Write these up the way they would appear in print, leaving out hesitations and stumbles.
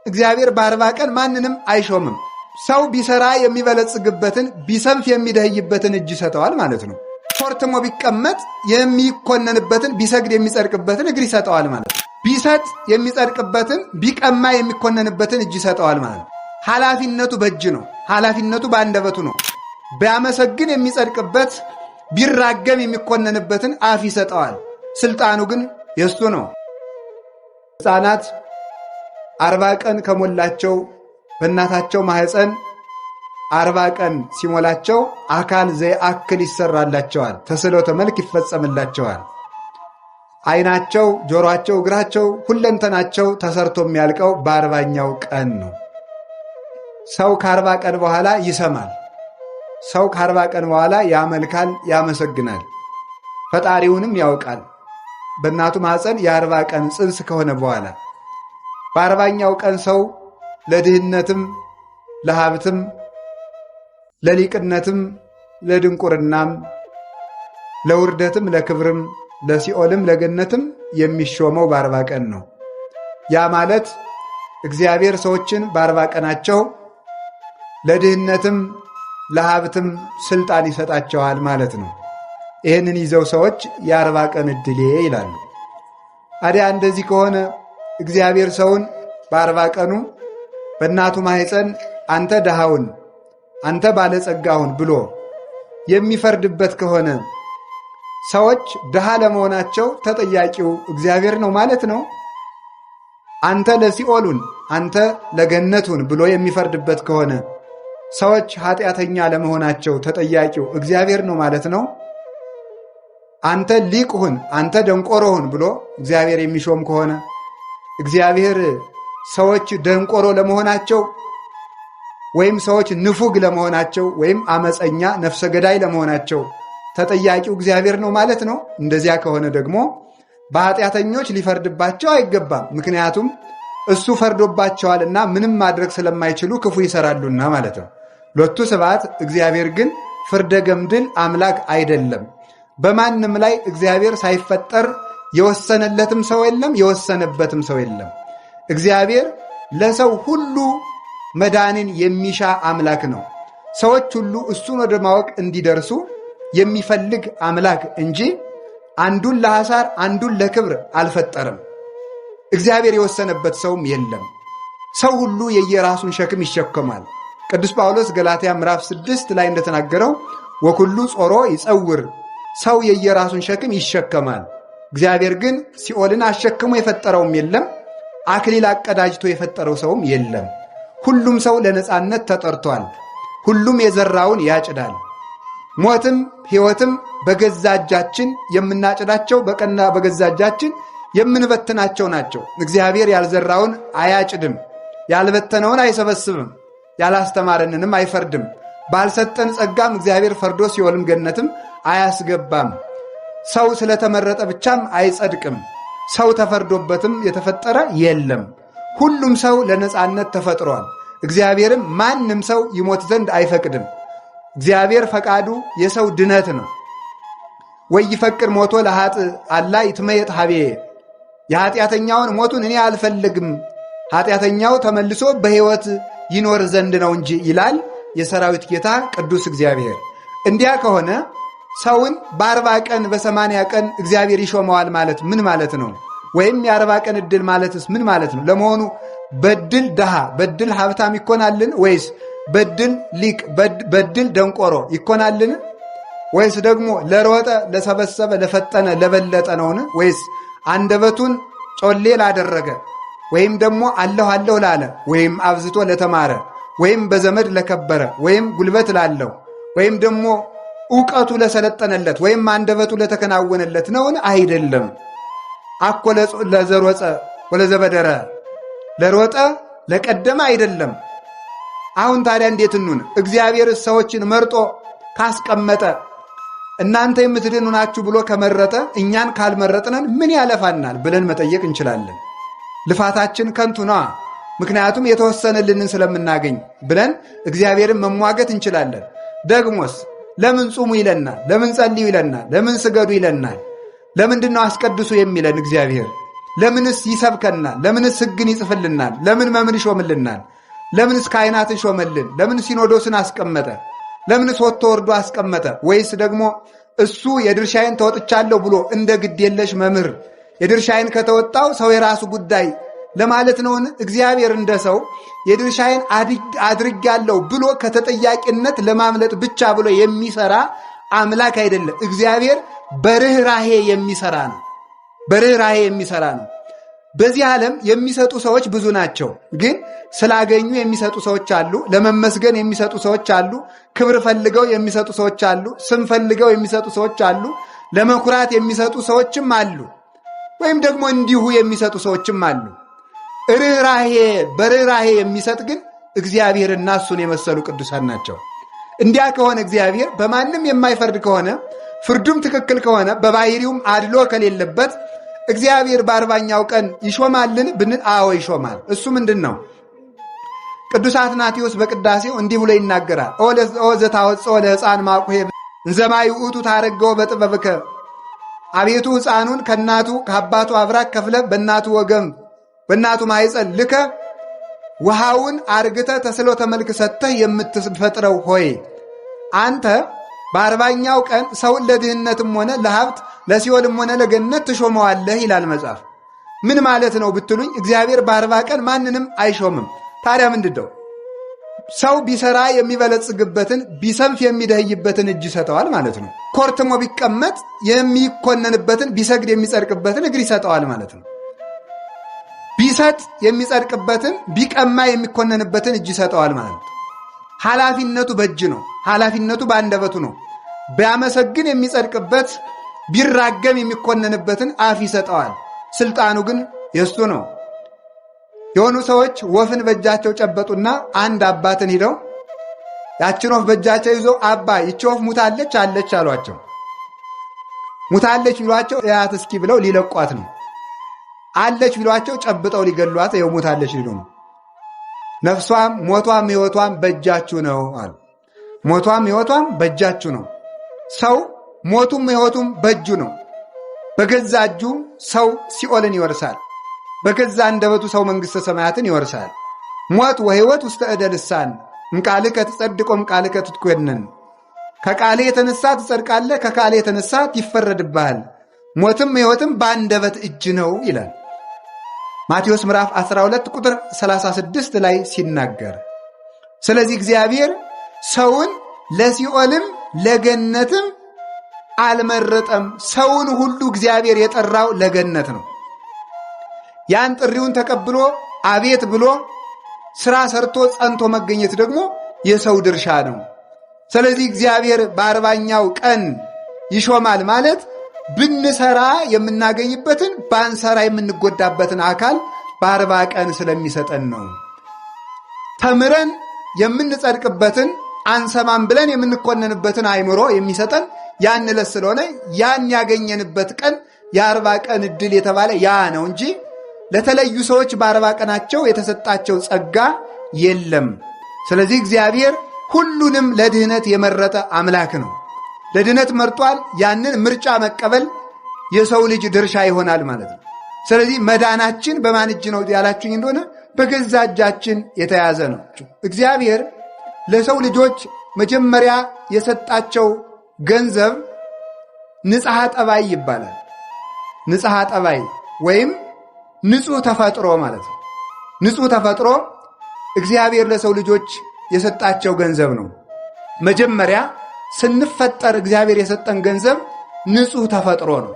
እግዚአብሔር በ40 ቀን ማንንም አይሾምም። ሰው ቢሰራ የሚበለጽግበትን ቢሰንፍ የሚደህይበትን እጅ ይሰጠዋል ማለት ነው። ኮርትሞ ቢቀመጥ የሚኮነንበትን ቢሰግድ የሚጸድቅበትን እግር ይሰጠዋል ማለት ነው። ቢሰጥ የሚጸድቅበትን ቢቀማ የሚኮነንበትን እጅ ይሰጠዋል ማለት ነው። ኃላፊነቱ በእጅ ነው። ኃላፊነቱ በአንደበቱ ነው። ቢያመሰግን የሚጸድቅበት ቢራገም የሚኮነንበትን አፍ ይሰጠዋል። ስልጣኑ ግን የእሱ ነው። ሕፃናት 40 ቀን ከሞላቸው በእናታቸው ማህፀን 40 ቀን ሲሞላቸው አካል ዘየአክል ይሰራላቸዋል። ተስዕሎተ መልክ ይፈጸምላቸዋል። ዓይናቸው፣ ጆሮአቸው፣ እግራቸው፣ ሁለንተናቸው ተሰርቶ የሚያልቀው በ40ኛው ቀን ነው። ሰው ከ40 ቀን በኋላ ይሰማል። ሰው ከ40 ቀን በኋላ ያመልካል፣ ያመሰግናል፣ ፈጣሪውንም ያውቃል። በእናቱ ማህፀን የ40 ቀን ጽንስ ከሆነ በኋላ በ40ኛው ቀን ሰው ለድህነትም ለሀብትም ለሊቅነትም ለድንቁርናም ለውርደትም ለክብርም ለሲኦልም ለገነትም የሚሾመው በ40 ቀን ነው። ያ ማለት እግዚአብሔር ሰዎችን በ40 ቀናቸው ለድህነትም ለሀብትም ስልጣን ይሰጣቸዋል ማለት ነው። ይህንን ይዘው ሰዎች የ40 ቀን ዕድሌ ይላሉ። ታዲያ እንደዚህ ከሆነ እግዚአብሔር ሰውን በ40 ቀኑ በእናቱ ማህፀን አንተ ድሃውን አንተ ባለጸጋውን ብሎ የሚፈርድበት ከሆነ ሰዎች ድሃ ለመሆናቸው ተጠያቂው እግዚአብሔር ነው ማለት ነው። አንተ ለሲኦሉን አንተ ለገነቱን ብሎ የሚፈርድበት ከሆነ ሰዎች ኃጢአተኛ ለመሆናቸው ተጠያቂው እግዚአብሔር ነው ማለት ነው። አንተ ሊቅሁን አንተ ደንቆሮሁን ብሎ እግዚአብሔር የሚሾም ከሆነ እግዚአብሔር ሰዎች ደንቆሮ ለመሆናቸው ወይም ሰዎች ንፉግ ለመሆናቸው ወይም አመፀኛ ነፍሰ ገዳይ ለመሆናቸው ተጠያቂው እግዚአብሔር ነው ማለት ነው። እንደዚያ ከሆነ ደግሞ በኃጢአተኞች ሊፈርድባቸው አይገባም። ምክንያቱም እሱ ፈርዶባቸዋልና ምንም ማድረግ ስለማይችሉ ክፉ ይሰራሉና ማለት ነው። ሎቱ ስብሐት። እግዚአብሔር ግን ፍርደ ገምድል አምላክ አይደለም። በማንም ላይ እግዚአብሔር ሳይፈጠር የወሰነለትም ሰው የለም፣ የወሰነበትም ሰው የለም። እግዚአብሔር ለሰው ሁሉ መዳንን የሚሻ አምላክ ነው። ሰዎች ሁሉ እሱን ወደ ማወቅ እንዲደርሱ የሚፈልግ አምላክ እንጂ አንዱን ለሐሳር አንዱን ለክብር አልፈጠረም። እግዚአብሔር የወሰነበት ሰውም የለም። ሰው ሁሉ የየራሱን ሸክም ይሸከማል። ቅዱስ ጳውሎስ ገላትያ ምዕራፍ 6 ላይ እንደተናገረው ወኩሉ ጾሮ ይጸውር፣ ሰው የየራሱን ሸክም ይሸከማል። እግዚአብሔር ግን ሲኦልን አሸክሞ የፈጠረውም የለም፣ አክሊል አቀዳጅቶ የፈጠረው ሰውም የለም። ሁሉም ሰው ለነጻነት ተጠርቷል። ሁሉም የዘራውን ያጭዳል። ሞትም ሕይወትም በገዛ እጃችን የምናጭዳቸው በቀና በገዛ እጃችን የምንበትናቸው ናቸው። እግዚአብሔር ያልዘራውን አያጭድም፣ ያልበተነውን አይሰበስብም፣ ያላስተማረንንም አይፈርድም። ባልሰጠን ጸጋም እግዚአብሔር ፈርዶ ሲኦልም ገነትም አያስገባም። ሰው ስለተመረጠ ብቻም አይጸድቅም። ሰው ተፈርዶበትም የተፈጠረ የለም። ሁሉም ሰው ለነጻነት ተፈጥሯል። እግዚአብሔርም ማንም ሰው ይሞት ዘንድ አይፈቅድም። እግዚአብሔር ፈቃዱ የሰው ድነት ነው። ወይፈቅድ ሞቶ ለኃጥ አላ ይትመየጥ ሀቤ፣ የኃጢአተኛውን ሞቱን እኔ አልፈልግም፣ ኃጢአተኛው ተመልሶ በሕይወት ይኖር ዘንድ ነው እንጂ ይላል የሰራዊት ጌታ ቅዱስ እግዚአብሔር። እንዲያ ከሆነ ሰውን በ40 ቀን በ80 ቀን እግዚአብሔር ይሾመዋል ማለት ምን ማለት ነው? ወይም የ40 ቀን ዕድል ማለትስ ምን ማለት ነው? ለመሆኑ በድል ድሃ በድል ሀብታም ይኮናልን? ወይስ በድል ሊቅ በድል ደንቆሮ ይኮናልን? ወይስ ደግሞ ለሮጠ ለሰበሰበ ለፈጠነ ለበለጠ ነውን? ወይስ አንደበቱን ጮሌ ላደረገ ወይም ደግሞ አለሁ አለሁ ላለ ወይም አብዝቶ ለተማረ ወይም በዘመድ ለከበረ ወይም ጉልበት ላለው ወይም ደግሞ ዕውቀቱ ለሰለጠነለት ወይም አንደበቱ ለተከናወነለት ነውን? አይደለም። አኮ ለዘሮጸ ወለዘበደረ፣ ለሮጠ ለቀደመ አይደለም። አሁን ታዲያ እንዴት እንሁን? እግዚአብሔር ሰዎችን መርጦ ካስቀመጠ እናንተ የምትድኑ ናችሁ ብሎ ከመረጠ እኛን ካልመረጥነን ምን ያለፋናል ብለን መጠየቅ እንችላለን። ልፋታችን ከንቱ ነዋ። ምክንያቱም የተወሰነልንን ስለምናገኝ ብለን እግዚአብሔርን መሟገት እንችላለን። ደግሞስ ለምን ጹሙ ይለናል? ለምን ጸልዩ ይለናል? ለምን ስገዱ ይለናል? ለምንድን ነው አስቀድሱ የሚለን እግዚአብሔር? ለምንስ ይሰብከናል? ለምንስ ሕግን ይጽፍልናል? ለምን መምህር ይሾምልናል? ለምንስ ካህናትን ሾመልን? ለምን ሲኖዶስን አስቀመጠ? ለምንስ ወጥቶ ወርዶ አስቀመጠ? ወይስ ደግሞ እሱ የድርሻዬን ተወጥቻለሁ ብሎ እንደ ግድ የለሽ መምህር የድርሻዬን ከተወጣው ሰው የራሱ ጉዳይ ለማለት ነውን? እግዚአብሔር እንደ ሰው የድርሻዬን አድርጌያለሁ ብሎ ከተጠያቂነት ለማምለጥ ብቻ ብሎ የሚሰራ አምላክ አይደለም። እግዚአብሔር በርኅራኄ የሚሰራ ነው። በርኅራኄ የሚሰራ ነው። በዚህ ዓለም የሚሰጡ ሰዎች ብዙ ናቸው። ግን ስላገኙ የሚሰጡ ሰዎች አሉ። ለመመስገን የሚሰጡ ሰዎች አሉ። ክብር ፈልገው የሚሰጡ ሰዎች አሉ። ስም ፈልገው የሚሰጡ ሰዎች አሉ። ለመኩራት የሚሰጡ ሰዎችም አሉ። ወይም ደግሞ እንዲሁ የሚሰጡ ሰዎችም አሉ። በርኅራኄ የሚሰጥ ግን እግዚአብሔርና እሱን የመሰሉ ቅዱሳን ናቸው። እንዲያ ከሆነ እግዚአብሔር በማንም የማይፈርድ ከሆነ ፍርዱም ትክክል ከሆነ በባሕሪውም አድሎ ከሌለበት እግዚአብሔር በ40ኛው ቀን ይሾማልን ብንል፣ አዎ ይሾማል። እሱ ምንድን ነው? ቅዱስ አትናቴዎስ በቅዳሴው እንዲህ ብሎ ይናገራል። ኦ ዘታወፅኦ ለሕፃን ማቁሄ እንዘማይ ውእቱ ታረገው በጥበብከ። አቤቱ ሕፃኑን ከእናቱ ከአባቱ አብራክ ከፍለ በእናቱ ወገም በእናቱ ማኅፀን ልከ ውሃውን አርግተ ተስሎ ተመልክ ሰጥተህ የምትፈጥረው ሆይ አንተ በ40ኛው ቀን ሰውን ለድህነትም ሆነ ለሀብት ለሲኦልም ሆነ ለገነት ትሾመዋለህ ይላል መጽሐፍ። ምን ማለት ነው ብትሉኝ፣ እግዚአብሔር በ40 ቀን ማንንም አይሾምም። ታዲያ ምንድን ነው? ሰው ቢሰራ የሚበለጽግበትን ቢሰንፍ የሚደህይበትን እጅ ይሰጠዋል ማለት ነው። ኮርትሞ ቢቀመጥ የሚኮነንበትን ቢሰግድ የሚጸድቅበትን እግር ይሰጠዋል ማለት ነው። ቢሰጥ የሚጸድቅበትን ቢቀማ የሚኮነንበትን እጅ ይሰጠዋል ማለት ነው። ኃላፊነቱ በእጅ ነው። ኃላፊነቱ በአንደበቱ ነው። ቢያመሰግን የሚጸድቅበት ቢራገም የሚኮነንበትን አፍ ይሰጠዋል። ስልጣኑ ግን የእሱ ነው። የሆኑ ሰዎች ወፍን በእጃቸው ጨበጡና አንድ አባትን ሂደው ያችን ወፍ በእጃቸው ይዞ አባ ይቺ ወፍ ሙታለች አለች አሏቸው። ሙታለች ቢሏቸው ያት እስኪ ብለው ሊለቋት ነው። አለች ቢሏቸው ጨብጠው ሊገሏት ይኸው ሙታለች ሊሉ ነው። ነፍሷም ሞቷም ሕይወቷም በእጃችሁ ነው አሉ። ሞቷም ሕይወቷም በእጃችሁ ነው። ሰው ሞቱም ሕይወቱም በእጁ ነው። በገዛ እጁ ሰው ሲኦልን ይወርሳል። በገዛ አንደበቱ ሰው መንግሥተ ሰማያትን ይወርሳል። ሞት ወሕይወት ውስተ እደ ልሳን እምቃልከ ትጸድቅ እምቃልከ ትትኰነን። ከቃልህ የተነሳ ትጸድቃለህ፣ ከቃልህ የተነሳ ይፈረድብሃል። ሞትም ሕይወትም በአንደበት እጅ ነው ይላል ማቴዎስ ምዕራፍ 12 ቁጥር 36 ላይ ሲናገር። ስለዚህ እግዚአብሔር ሰውን ለሲኦልም ለገነትም አልመረጠም። ሰውን ሁሉ እግዚአብሔር የጠራው ለገነት ነው። ያን ጥሪውን ተቀብሎ አቤት ብሎ ሥራ ሰርቶ ጸንቶ መገኘት ደግሞ የሰው ድርሻ ነው። ስለዚህ እግዚአብሔር በ40ኛው ቀን ይሾማል ማለት ብንሰራ የምናገኝበትን ባንሰራ የምንጎዳበትን አካል በ40 ቀን ስለሚሰጠን ነው። ተምረን የምንጸድቅበትን አንሰማም ብለን የምንኮነንበትን አእምሮ የሚሰጠን ያን ዕለት ስለሆነ ያን ያገኘንበት ቀን የ40 ቀን ዕድል የተባለ ያ ነው እንጂ ለተለዩ ሰዎች በ40 ቀናቸው የተሰጣቸው ጸጋ የለም። ስለዚህ እግዚአብሔር ሁሉንም ለድህነት የመረጠ አምላክ ነው። ለድህነት መርጧል። ያንን ምርጫ መቀበል የሰው ልጅ ድርሻ ይሆናል ማለት ነው። ስለዚህ መዳናችን በማን እጅ ነው ያላችሁኝ እንደሆነ በገዛ እጃችን የተያዘ ነው። እግዚአብሔር ለሰው ልጆች መጀመሪያ የሰጣቸው ገንዘብ ንጽሐ ጠባይ ይባላል። ንጽሐ ጠባይ ወይም ንጹሕ ተፈጥሮ ማለት ነው። ንጹሕ ተፈጥሮ እግዚአብሔር ለሰው ልጆች የሰጣቸው ገንዘብ ነው። መጀመሪያ ስንፈጠር እግዚአብሔር የሰጠን ገንዘብ ንጹሕ ተፈጥሮ ነው።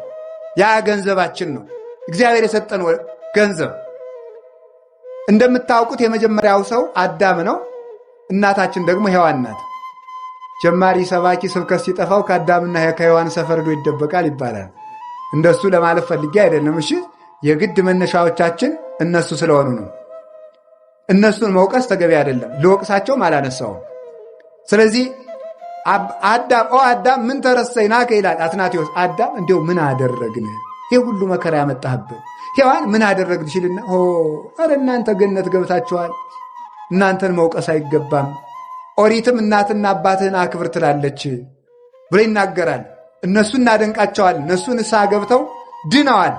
ያ ገንዘባችን ነው፣ እግዚአብሔር የሰጠን ገንዘብ። እንደምታውቁት የመጀመሪያው ሰው አዳም ነው። እናታችን ደግሞ ሔዋን ናት። ጀማሪ ሰባኪ ስብከት ሲጠፋው ከአዳምና ከሔዋን ሰፈር ሄዶ ይደበቃል ይባላል። እንደሱ ለማለት ፈልጌ አይደለም። እሺ፣ የግድ መነሻዎቻችን እነሱ ስለሆኑ ነው። እነሱን መውቀስ ተገቢ አይደለም። ልወቅሳቸውም አላነሳውም። ስለዚህ አዳም ምን ተረሰይናከ ይላል አትናቴዎስ። አዳም እንዲያው ምን አደረግን? ይህ ሁሉ መከራ ያመጣህብን። ሔዋን ምን አደረግን ሲልና ኧረ እናንተ ገነት ገብታችኋል፣ እናንተን መውቀስ አይገባም። ኦሪትም እናትና አባትህን አክብር ትላለች ብሎ ይናገራል። እነሱ እናደንቃቸዋል። እነሱ ንስሐ ገብተው ድነዋል።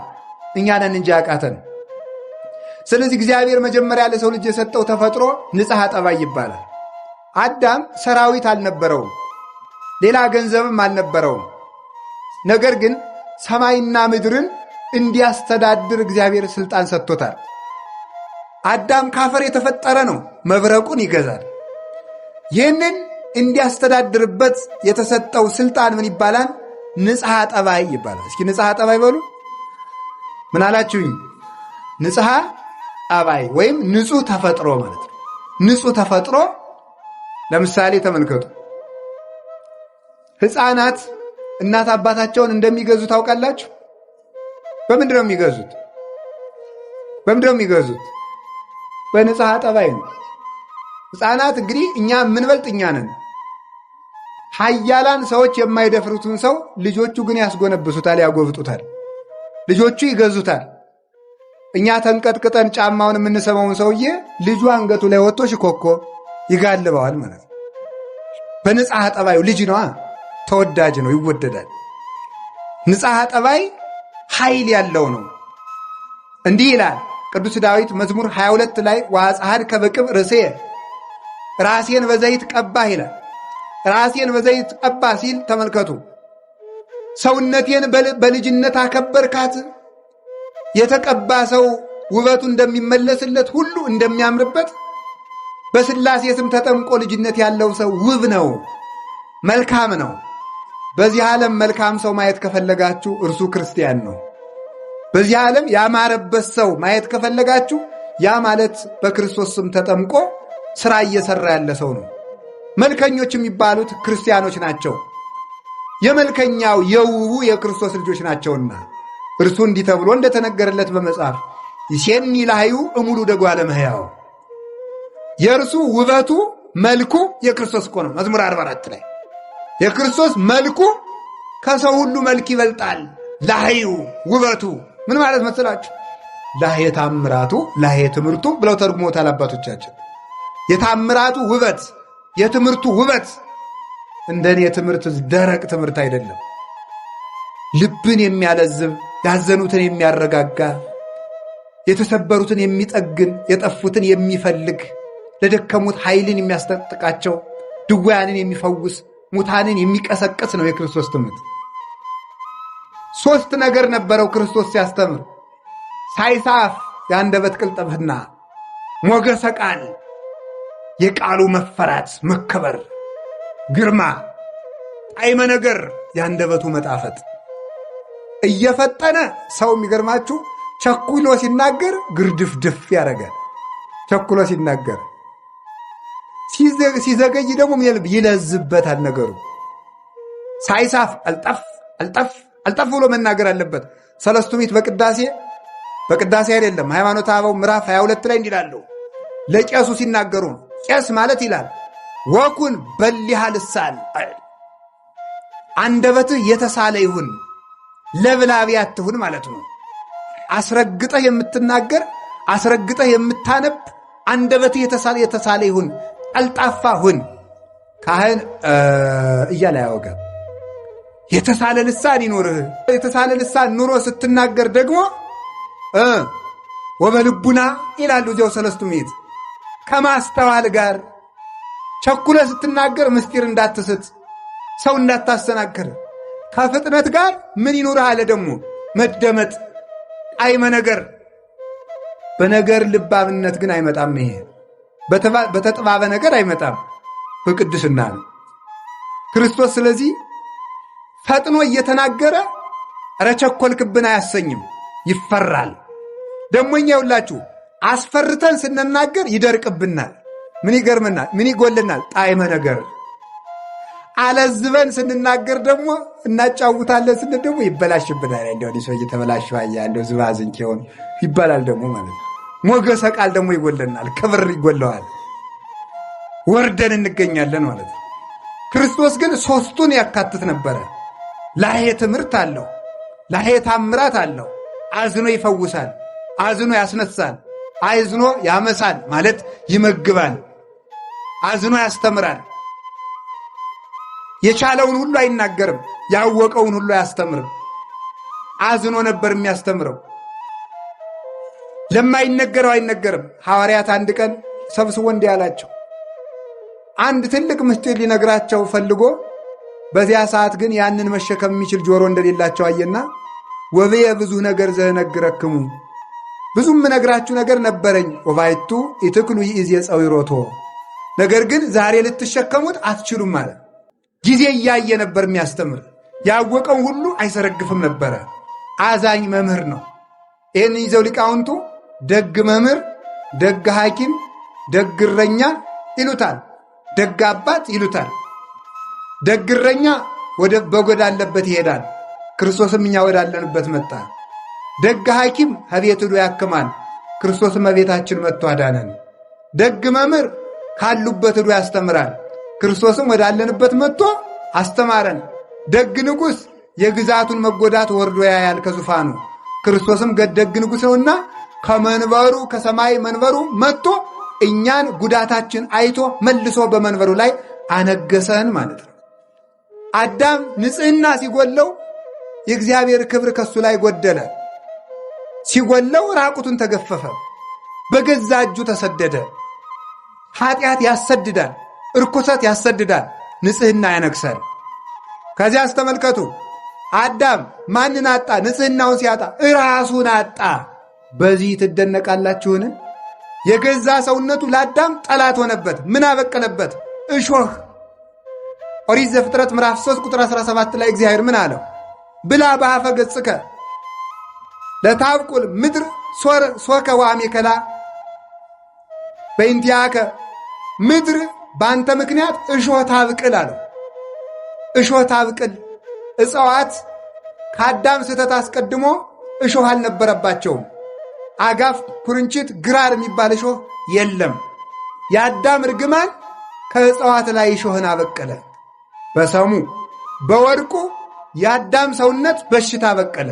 እኛ ነን እንጂ ያቃተን። ስለዚህ እግዚአብሔር መጀመሪያ ለሰው ልጅ የሰጠው ተፈጥሮ ንጽሐ ጠባይ ይባላል። አዳም ሰራዊት አልነበረውም፣ ሌላ ገንዘብም አልነበረውም። ነገር ግን ሰማይና ምድርን እንዲያስተዳድር እግዚአብሔር ስልጣን ሰጥቶታል። አዳም ካፈር የተፈጠረ ነው፣ መብረቁን ይገዛል። ይህንን እንዲያስተዳድርበት የተሰጠው ስልጣን ምን ይባላል? ንጽሐ ጠባይ ይባላል። እስኪ ንጽሐ ጠባይ በሉ። ምን አላችሁኝ? ንጽሐ ጠባይ ወይም ንጹህ ተፈጥሮ ማለት ነው። ንጹህ ተፈጥሮ ለምሳሌ ተመልከቱ። ሕፃናት እናት አባታቸውን እንደሚገዙ ታውቃላችሁ? በምንድን ነው የሚገዙት? በንጽሐ ጠባይ ነው። ሕፃናት እንግዲህ እኛ የምንበልጥ እኛ ነን። ኃያላን ሰዎች የማይደፍሩትን ሰው ልጆቹ ግን ያስጎነብሱታል፣ ያጎብጡታል። ልጆቹ ይገዙታል። እኛ ተንቀጥቅጠን ጫማውን የምንሰማውን ሰውዬ ልጁ አንገቱ ላይ ወጥቶ ሽኮኮ ይጋልበዋል ማለት ነው። በንጽሐ ጠባዩ ልጅ ነዋ፣ ተወዳጅ ነው፣ ይወደዳል። ንጽሐ ጠባይ ኃይል ያለው ነው። እንዲህ ይላል ቅዱስ ዳዊት መዝሙር 22 ላይ ወአጽሐድከ በቅብዕ ርእስየ፣ ራሴን በዘይት ቀባህ ይላል። ራሴን በዘይት ቀባ ሲል ተመልከቱ። ሰውነቴን በልጅነት አከበርካት። የተቀባ ሰው ውበቱ እንደሚመለስለት ሁሉ እንደሚያምርበት በሥላሴ ስም ተጠምቆ ልጅነት ያለው ሰው ውብ ነው፣ መልካም ነው። በዚህ ዓለም መልካም ሰው ማየት ከፈለጋችሁ እርሱ ክርስቲያን ነው። በዚህ ዓለም ያማረበት ሰው ማየት ከፈለጋችሁ ያ ማለት በክርስቶስ ስም ተጠምቆ ሥራ እየሠራ ያለ ሰው ነው። መልከኞች የሚባሉት ክርስቲያኖች ናቸው። የመልከኛው የውቡ የክርስቶስ ልጆች ናቸውና እርሱ እንዲህ ተብሎ እንደተነገረለት በመጽሐፍ ይሴኒ ላህዩ እሙሉ ደጓለ እመሕያው፣ የእርሱ ውበቱ መልኩ የክርስቶስ እኮ ነው። መዝሙር 44 ላይ የክርስቶስ መልኩ ከሰው ሁሉ መልክ ይበልጣል። ላህዩ ውበቱ ምን ማለት መሰላችሁ? ላህየ ታምራቱ ላህየ ትምህርቱ ብለው ተርጉሞታል አባቶቻችን። የታምራቱ ውበት፣ የትምህርቱ ውበት እንደኔ ትምህርት ደረቅ ትምህርት አይደለም። ልብን የሚያለዝብ፣ ያዘኑትን የሚያረጋጋ፣ የተሰበሩትን የሚጠግን፣ የጠፉትን የሚፈልግ፣ ለደከሙት ኃይልን የሚያስጠጥቃቸው፣ ድውያንን የሚፈውስ፣ ሙታንን የሚቀሰቅስ ነው የክርስቶስ ትምህርት። 3 ነገር ነበረው ክርስቶስ ሲያስተምር። ሳይሳፍ የአንደበት ቅልጥፍና፣ ሞገሰ ቃል የቃሉ መፈራት መከበር፣ ግርማ፣ ጣዕመ ነገር የአንደበቱ መጣፈጥ። እየፈጠነ ሰው የሚገርማችሁ ቸኩሎ ሲናገር ግርድፍድፍ ያደርጋል። ቸኩሎ ሲናገር ሲዘገይ ደግሞ ይለዝበታል ነገሩ። ሳይሳፍ አልጠፍ ብሎ መናገር አለበት። ሰለስቱ ምዕት በቅዳሴ አይደለም ሃይማኖተ አበው ምዕራፍ 22 ላይ እንዲላሉ ለቄሱ ሲናገሩ ነው። ቄስ ማለት ይላል ወኩን በሊሃ ልሳን፣ አንደበትህ የተሳለ ይሁን ለብላቢ አትሁን ማለት ነው። አስረግጠህ የምትናገር አስረግጠህ የምታነብ አንደበትህ የተሳለ ይሁን፣ ቀልጣፋ ሁን። ካህን እያለ ያወጋል። የተሳለ ልሳን ይኖርህ። የተሳለ ልሳን ኑሮ ስትናገር ደግሞ ወበልቡና ይላሉ እዚያው ሰለስቱ ምዕት ከማስተዋል ጋር ቸኩለ ስትናገር ምስጢር እንዳትስት፣ ሰው እንዳታሰናክር። ከፍጥነት ጋር ምን ይኑርህ አለ ደግሞ መደመጥ፣ ጣዕመ ነገር። በነገር ልባምነት ግን አይመጣም። ይሄ በተጥባበ ነገር አይመጣም፣ በቅድስና ነው ክርስቶስ። ስለዚህ ፈጥኖ እየተናገረ ኧረ ቸኮልክብን አያሰኝም፣ ይፈራል። ደሞኛ ይውላችሁ አስፈርተን ስንናገር ይደርቅብናል። ምን ይገርምናል? ምን ይጎልናል? ጣዕመ ነገር። አለዝበን ስንናገር ደግሞ እናጫውታለን ስንል ደግሞ ይበላሽብናል። እንደው ሰው እየተበላሽ ያለው ዝባዝንኬ ሆኖ ይባላል ደግሞ ማለት ነው። ሞገሰ ቃል ደግሞ ይጎልናል፣ ክብር ይጎለዋል፣ ወርደን እንገኛለን ማለት ነው። ክርስቶስ ግን 3ቱን ያካትት ነበረ። ላህየ ትምህርት አለው፣ ላህየ ታምራት አለው። አዝኖ ይፈውሳል፣ አዝኖ ያስነሳል፣ አዝኖ ያመሳል ማለት ይመግባል፣ አዝኖ ያስተምራል። የቻለውን ሁሉ አይናገርም፣ ያወቀውን ሁሉ አያስተምርም። አዝኖ ነበር የሚያስተምረው። ለማይነገረው አይነገርም። ሐዋርያት አንድ ቀን ሰብስቦ እንዲህ አላቸው። አንድ ትልቅ ምስጢር ሊነግራቸው ፈልጎ በዚያ ሰዓት ግን ያንን መሸከም የሚችል ጆሮ እንደሌላቸው አየና ወብየ ብዙ ነገር ዘነግረክሙ፣ ብዙም ነግራችሁ ነገር ነበረኝ። ወባይቱ ኢትክሉ ይእዜ ጸዊሮቶ፣ ነገር ግን ዛሬ ልትሸከሙት አትችሉም ማለት። ጊዜ እያየ ነበር የሚያስተምር። ያወቀው ሁሉ አይሰረግፍም ነበረ። አዛኝ መምህር ነው። ይህን ይዘው ሊቃውንቱ ደግ መምህር፣ ደግ ሐኪም፣ ደግ እረኛ ይሉታል። ደግ አባት ይሉታል። ደግ እረኛ ወደ በጎዳለበት ይሄዳል። ክርስቶስም እኛ ወዳለንበት መጣ። ደግ ሐኪም ከቤት ሄዶ ያክማል። ክርስቶስም በቤታችን መጥቶ አዳነን። ደግ መምህር ካሉበት ሄዶ ያስተምራል። ክርስቶስም ወዳለንበት መጥቶ አስተማረን። ደግ ንጉሥ የግዛቱን መጎዳት ወርዶ ያያል ከዙፋኑ። ክርስቶስም ደግ ንጉሥ ነውና ከመንበሩ ከሰማይ መንበሩ መጥቶ እኛን ጉዳታችን አይቶ መልሶ በመንበሩ ላይ አነገሰን ማለት ነው። አዳም ንጽሕና ሲጎለው የእግዚአብሔር ክብር ከሱ ላይ ጎደለ። ሲጎለው ራቁቱን ተገፈፈ። በገዛ እጁ ተሰደደ። ኃጢአት ያሰድዳል፣ እርኩሰት ያሰድዳል፣ ንጽሕና ያነግሳል። ከዚያ አስተመልከቱ፣ አዳም ማንን አጣ? ንጽሕናውን ሲያጣ ራሱን አጣ። በዚህ ትደነቃላችሁን? የገዛ ሰውነቱ ለአዳም ጠላት ሆነበት። ምን አበቀለበት? እሾህ። ኦሪት ዘፍጥረት ምዕራፍ 3 ቁጥር 17 ላይ እግዚአብሔር ምን አለው? ብላ በአፈ ገጽከ ለታብቁል ምድር ሶከ ወአሜከላ በእንቲአከ፣ ምድር በአንተ ምክንያት እሾህ ታብቅል አለው። እሾህ ታብቅል። እጽዋት ከአዳም ስህተት አስቀድሞ እሾህ አልነበረባቸውም። አጋፍ፣ ኩርንችት፣ ግራር የሚባል እሾህ የለም። የአዳም እርግማን ከእጽዋት ላይ እሾህን አበቀለ። በሰሙ በወድቁ የአዳም ሰውነት በሽታ በቀለ፣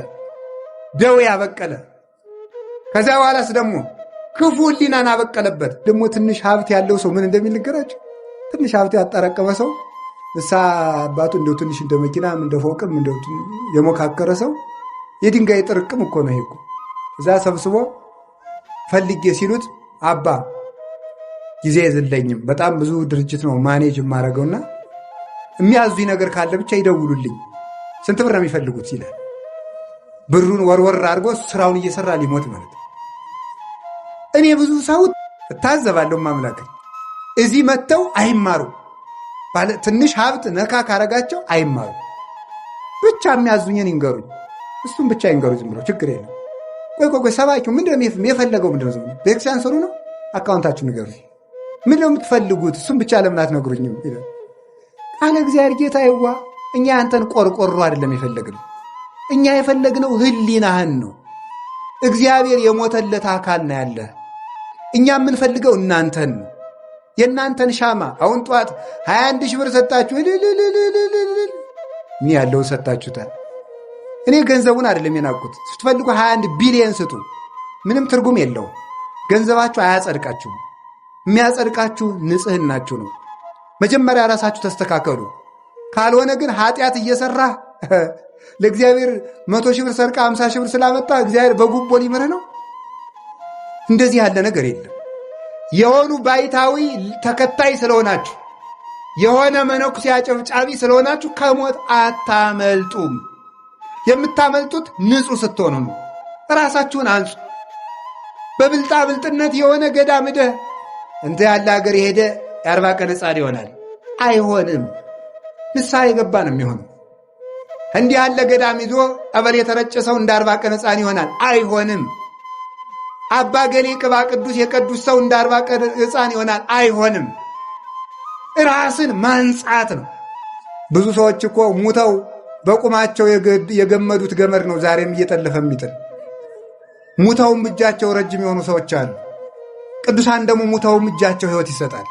ደዌ አበቀለ። ከዚያ በኋላስ ደግሞ ክፉ ሕሊናን አበቀለበት። ደግሞ ትንሽ ሀብት ያለው ሰው ምን እንደሚል ንገራችሁ። ትንሽ ሀብት ያጠራቀመ ሰው እሳ አባቱ እንደው ትንሽ እንደ መኪናም እንደ ፎቅም እንደው የሞካከረ ሰው የድንጋይ ጥርቅም እኮ ነው። ይሄ እዛ ሰብስቦ ፈልጌ ሲሉት አባ ጊዜ የለኝም፣ በጣም ብዙ ድርጅት ነው ማኔጅ የማደርገውና የሚያዙኝ ነገር ካለ ብቻ ይደውሉልኝ፣ ስንት ብር ነው የሚፈልጉት ይላል። ብሩን ወርወር አድርጎ ስራውን እየሰራ ሊሞት ማለት ነው። እኔ ብዙ ሰው እታዘባለሁ ማምላክ እዚህ መጥተው አይማሩ፣ ትንሽ ሀብት ነካ ካረጋቸው አይማሩ። ብቻ የሚያዙኝን ይንገሩኝ፣ እሱም ብቻ ይንገሩ፣ ዝም ብሎ ችግር የለም። ቆይ ሰባኪው ምንድነው የፈለገው? ምንድነው ዝም ብሎ ቤተክርስቲያን ሰሩ ነው? አካውንታችሁ ንገሩኝ፣ ምንድነው የምትፈልጉት? እሱም ብቻ ለምን አትነግሩኝም ይላል። ቃለ እግዚአብሔር ጌታ ይዋ እኛ አንተን ቆርቆሮ አይደለም የፈለግነው፣ እኛ የፈለግነው ህሊናህን ነው። እግዚአብሔር የሞተለት አካል ነው ያለ። እኛ የምንፈልገው እናንተን ነው፣ የእናንተን ሻማ። አሁን ጠዋት 21 ሺህ ብር ሰጣችሁ፣ ምን ያለውን ሰጣችሁታል። እኔ ገንዘቡን አይደለም የናቁት። ስትፈልጉ 21 ቢሊየን ስጡ፣ ምንም ትርጉም የለውም። ገንዘባችሁ አያጸድቃችሁም። የሚያጸድቃችሁ ንጽሕናችሁ ነው። መጀመሪያ ራሳችሁ ተስተካከሉ። ካልሆነ ግን ኃጢአት እየሰራ ለእግዚአብሔር 100 ሺህ ብር ሰርቃ 50 ሺህ ብር ስላመጣ እግዚአብሔር በጉቦ ሊምርህ ነው። እንደዚህ ያለ ነገር የለም። የሆኑ ባይታዊ ተከታይ ስለሆናችሁ፣ የሆነ መነኩሴ አጨብጫቢ ስለሆናችሁ ከሞት አታመልጡም። የምታመልጡት ንጹሕ ስትሆኑ ነው። ራሳችሁን አንጹ። በብልጣ ብልጥነት የሆነ ገዳም ሄደህ እንተ ያለ ሀገር የሄደ የ40 ቀን ሕፃን ይሆናል። አይሆንም። ንስሐ የገባ ነው የሚሆነው። እንዲህ ያለ ገዳም ይዞ ጠበል የተረጨ ሰው እንደ 40 ቀን ሕፃን ይሆናል። አይሆንም። አባ ገሌ ቅባ ቅዱስ የቀዱስ ሰው እንደ 40 ቀን ሕፃን ይሆናል። አይሆንም። ራስን ማንጻት ነው። ብዙ ሰዎች እኮ ሙተው በቁማቸው የገመዱት ገመድ ነው ዛሬም እየጠለፈ የሚጥል። ሙተውም እጃቸው ረጅም የሆኑ ሰዎች አሉ። ቅዱሳን ደግሞ ሙተውም እጃቸው ሕይወት ይሰጣል።